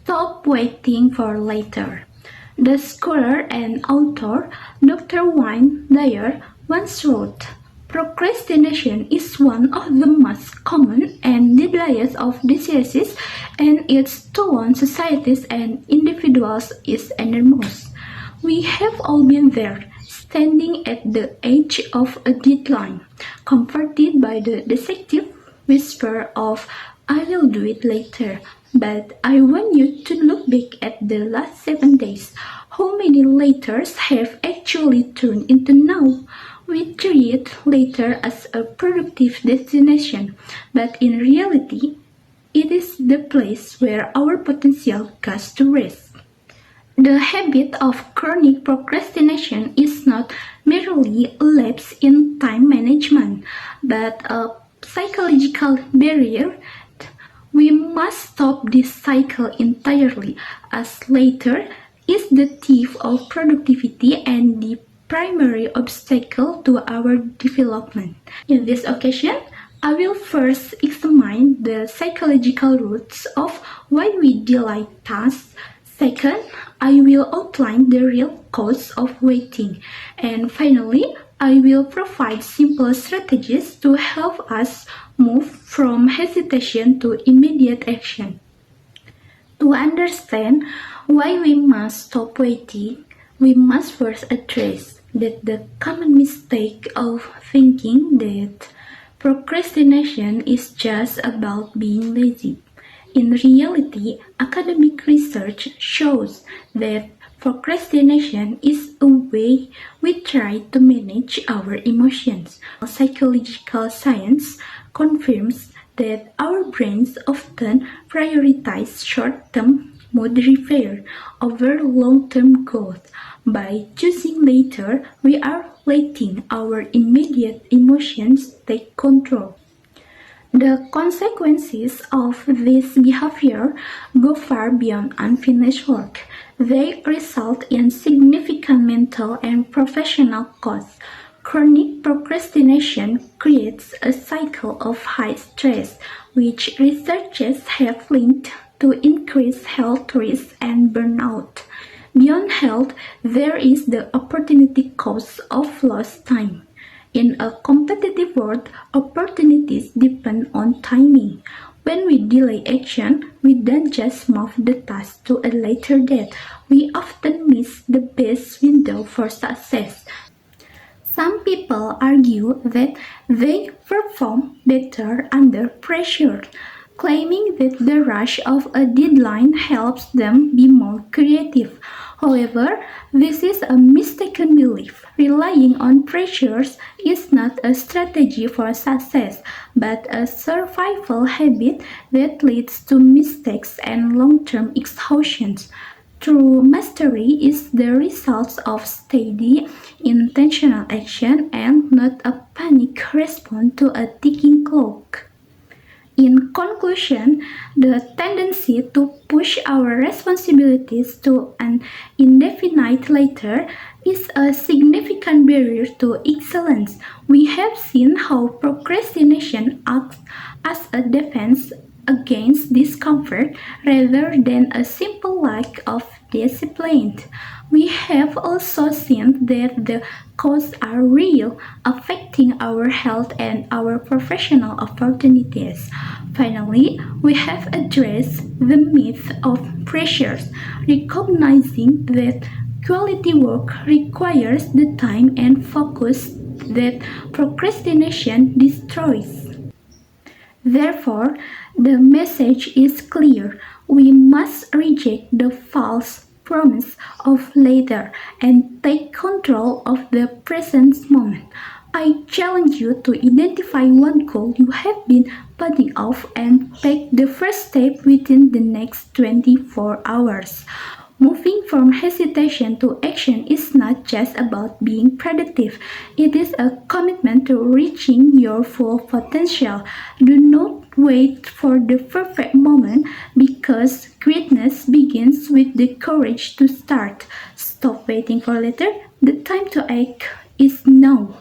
Stop waiting for later. The scholar and author Dr. Wayne Dyer once wrote, "Procrastination is one of the most common and deadliest of diseases, and its toll on societies and individuals is enormous." We have all been there, standing at the edge of a deadline, comforted by the deceptive whisper of "I will do it later." But I want you to look back at the last 7 days. How many laters have actually turned into now? We treat later as a productive destination, but in reality, it is the place where our potential goes to rest. The habit of chronic procrastination is not merely a lapse in time management, but a psychological barrier. We must stop this cycle entirely, as later is the thief of productivity and the primary obstacle to our development. In this occasion, I will first examine the psychological roots of why we delay tasks. Second, I will outline the real cause of waiting. And finally, I will provide simple strategies to help us move from hesitation to immediate action. To understand why we must stop waiting, we must first address that the common mistake of thinking that procrastination is just about being lazy. In reality, academic research shows that procrastination is a way we try to manage our emotions. Psychological science confirms that our brains often prioritize short-term mood repair over long-term growth. By choosing later, we are letting our immediate emotions take control. The consequences of this behavior go far beyond unfinished work. They result in significant mental and professional costs. Chronic procrastination creates a cycle of high stress, which researchers have linked to increased health risks and burnout. Beyond health, there is the opportunity cost of lost time. In a competitive world, opportunities depend on timing. When we delay action, we don't just move the task to a later date. We often miss the best window for success. Some people argue that they perform better under pressure, claiming that the rush of a deadline helps them be more creative. However, this is a mistaken belief. Relying on pressures is not a strategy for success, but a survival habit that leads to mistakes and long-term exhaustion. True mastery is the result of steady, intentional action and not a panic response to a ticking clock. In conclusion, the tendency to push our responsibilities to an indefinite later is a significant barrier to excellence. We have seen how procrastination acts as a defense against discomfort rather than a simple lack of discipline. We have also seen that the costs are real, affecting our health and our professional opportunities. Finally, we have addressed the myth of pressures, recognizing that quality work requires the time and focus that procrastination destroys. Therefore, the message is clear. We must reject the false promise of later and take control of the present moment. I challenge you to identify one goal you have been putting off and take the first step within the next 24 hours. Moving from hesitation to action is not just about being productive. It is a commitment to reaching your full potential. Do not wait for the perfect moment, because greatness begins with the courage to start. Stop waiting for later. The time to act is now.